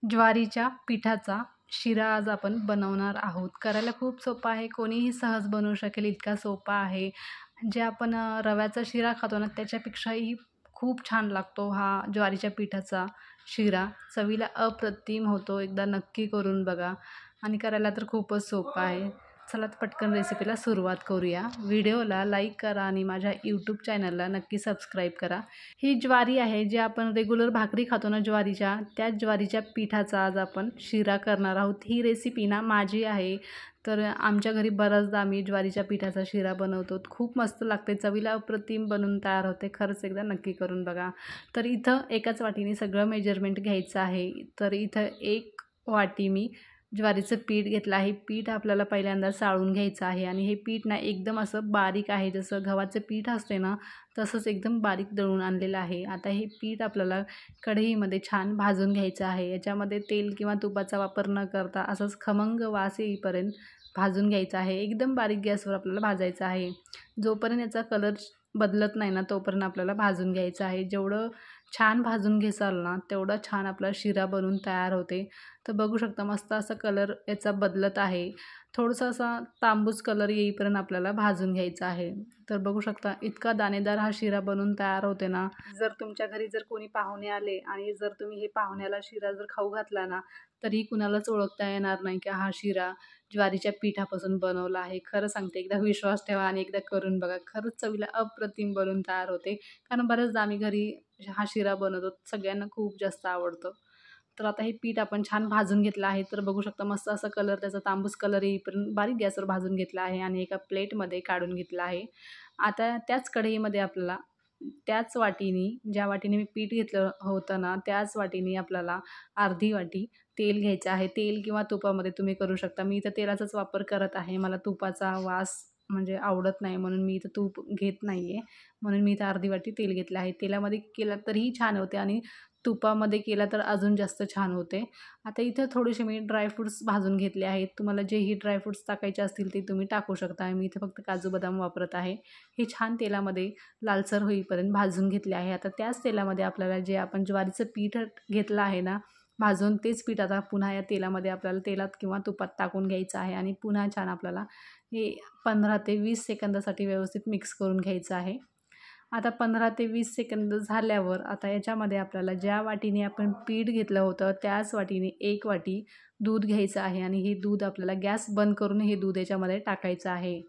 ज्वारीच्या पिठाचा शिरा आज आपण बनवणार आहोत. करायला खूप सोपा आहे, कोणीही सहज बनवू शकेल इतका सोपा आहे. जे आपण रव्याचा शिरा खातो ना त्याच्यापेक्षाही खूप छान लागतो हा ज्वारीच्या पिठाचा शिरा. चवीला अप्रतिम होतो. एकदा नक्की करून बघा आणि करायला तर खूपच सोपा आहे. चला तर पटकन रेसिपीला सुरुवात करूया. व्हिडिओला लाईक करा आणि माझ्या यूट्यूब चॅनलला नक्की सबस्क्राईब करा. ही ज्वारी आहे जी आपण रेग्युलर भाकरी खातो ना ज्वारीच्या, त्याच ज्वारीच्या पिठाचा आज आपण शिरा करणार आहोत. ही रेसिपी ना माझी आहे. तर आमच्या घरी बऱ्याचदा आम्ही ज्वारीच्या पिठाचा शिरा बनवतो. खूप मस्त लागते, चवीला अप्रतिम बनून तयार होते. खरंच एकदा नक्की करून बघा. तर इथं एकाच वाटीने सगळं मेजरमेंट घ्यायचं आहे. तर इथं 1 वाटी मी ज्वारीचं पीठ घेतलं आहे. पीठ आपल्याला पहिल्यांदा चाळून घ्यायचं आहे आणि हे पीठ ना एकदम असं बारीक आहे, जसं गव्हाचं पीठ असते ना तसंच एकदम बारीक दळून आणलेलं आहे. आता हे पीठ आपल्याला कढईमध्ये छान भाजून घ्यायचं आहे. याच्यामध्ये तेल किंवा तुपाचा वापर न करता असंच खमंग वास येईपर्यंत भाजून घ्यायचं आहे. एकदम बारीक गॅसवर आपल्याला भाजायचं आहे. जोपर्यंत याचा कलर बदलत नाही ना तोपर्यंत आपल्याला भाजून घ्यायचं आहे. जेवढं छान भाजून घेसाल ना तेवढा छान आपला शिरा बनून तयार होते. तर बघू शकता मस्त असा कलर याचा बदलत आहे. थोडंसं असा तांबूस कलर येईपर्यंत आपल्याला भाजून घ्यायचा आहे. तर बघू शकता इतका दाणेदार हा शिरा बनून तयार होते ना. जर तुमच्या घरी जर कोणी पाहुणे आले आणि जर तुम्ही हे पाहुण्याला शिरा जर खाऊ घातला ना तरी कुणालाच ओळखता येणार नाही की हा शिरा ज्वारीच्या पिठापासून बनवला आहे. खरं सांगते, एकदा विश्वास ठेवा आणि एकदा करून बघा. खरंच चवीला अप्रतिम बनून तयार होते. कारण बऱ्याचदा आम्ही घरी हा शिरा बनवतो, सगळ्यांना खूप जास्त आवडतो. तर आता हे पीठ आपण छान भाजून घेतलं आहे. तर बघू शकता मस्त असा कलर त्याचा तांबूस कलर येईपर्यंत बारीक गॅसवर भाजून घेतला आहे आणि एका प्लेटमध्ये काढून घेतला आहे. आता त्याच कढईमध्ये आपल्याला त्याच वाटीने, ज्या वाटीने मी पीठ घेतलं होतं ना त्याच वाटीने आपल्याला अर्धी वाटी तेल घ्यायचं आहे. तेल किंवा तुपामध्ये तुम्ही करू शकता. मी इथं तेलाचाच वापर करत आहे. मला तुपाचा वास म्हणजे आवडत नाही म्हणून मी इथं तूप घेत नाही आहे. म्हणून मी इथं अर्धी वाटी तेल घेतलं आहे. तेलामध्ये केलं तरीही छान होते आणि तुपामध्ये केला तर अजून जास्त छान होते. आता इथं थोडेसे मी ड्रायफ्रूट्स भाजून घेतले आहेत. तुम्हाला जेही ड्रायफ्रूट्स टाकायचे असतील ते तुम्ही टाकू शकता. मी इथे फक्त काजू बदाम वापरत आहे. हे छान तेलामध्ये लालसर होईपर्यंत भाजून घेतले आहे. आता त्याच तेलामध्ये आपल्याला जे आपण ज्वारीचं पीठ घेतलं आहे ना भाजून, तेच पीठ आता पुन्हा या तेलामध्ये आपल्याला तेलात किंवा तुपात टाकून घ्यायचं आहे आणि पुन्हा छान आपल्याला हे 15 ते 20 सेकंदासाठी व्यवस्थित मिक्स करून घ्यायचं आहे. आता 15 ते 20 सेकंद झाल्यावर आता याच्यामध्ये आपल्याला ज्या वाटीने आपण पीठ घेतलं होतं त्याच वाटीने 1 वाटी दूध घ्यायचं आहे आणि हे दूध आपल्याला गॅस बंद करून हे दूध याच्यामध्ये टाकायचं आहे.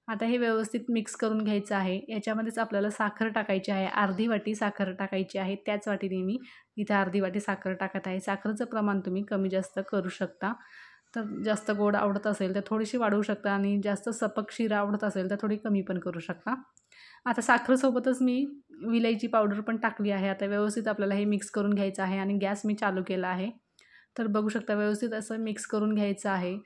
आता हे व्यवस्थित मिक्स करून घ्यायचं आहे. याच्यामध्येच आपल्याला साखर टाकायची आहे. अर्धी वाटी साखर टाकायची आहे. त्याच वाटीने मी इथे अर्धी वाटी साखर टाकत आहे. साखरेचं प्रमाण तुम्ही कमी जास्त करू शकता. तर जास्त गोड आवडत असेल तर थोडीशी वाढवू शकता आणि जास्त सपक शिरा आवडत असेल तर थोडी कमी पण करू शकता. आता साखरेसोबतच मी विलायची पावडर पण टाकली आहे. आता व्यवस्थित आपल्याला हे मिक्स करून घ्यायचं आहे आणि गॅस मी चालू केला आहे. तर बघू शकता व्यवस्थित असं मिक्स करून घ्यायचं आहे.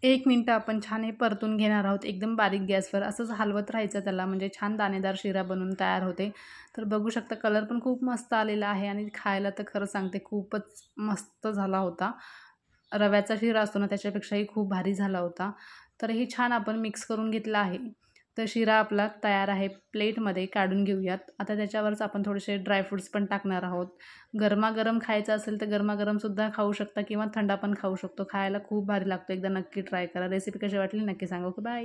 1 मिनिट आपण छान हे परतून घेणार आहोत एकदम बारीक गॅसवर. असंच हलवत राहायचं त्याला, म्हणजे छान दाणेदार शिरा बनून तयार होते. तर बघू शकता कलर पण खूप मस्त आलेला आहे आणि खायला तर खरं सांगते खूपच मस्त झाला होता. रव्याचा शिरा असतो ना त्याच्यापेक्षाही खूप भारी झाला होता. तर हे छान आपण मिक्स करून घेतलं आहे. तर शिरा आपला तयार आहे. प्लेटमध्ये काढून घेऊयात. आता त्याच्यावरच आपण थोडेसे ड्रायफ्रूट्स पण टाकणार आहोत. गरमागरम खायचं असेल तर गरमागरमसुद्धा खाऊ शकता किंवा थंडा पण खाऊ शकतो. खायला खूप भारी लागतो. एकदा नक्की ट्राय करा. रेसिपी कशी वाटली नक्की सांगा. Okay, bye.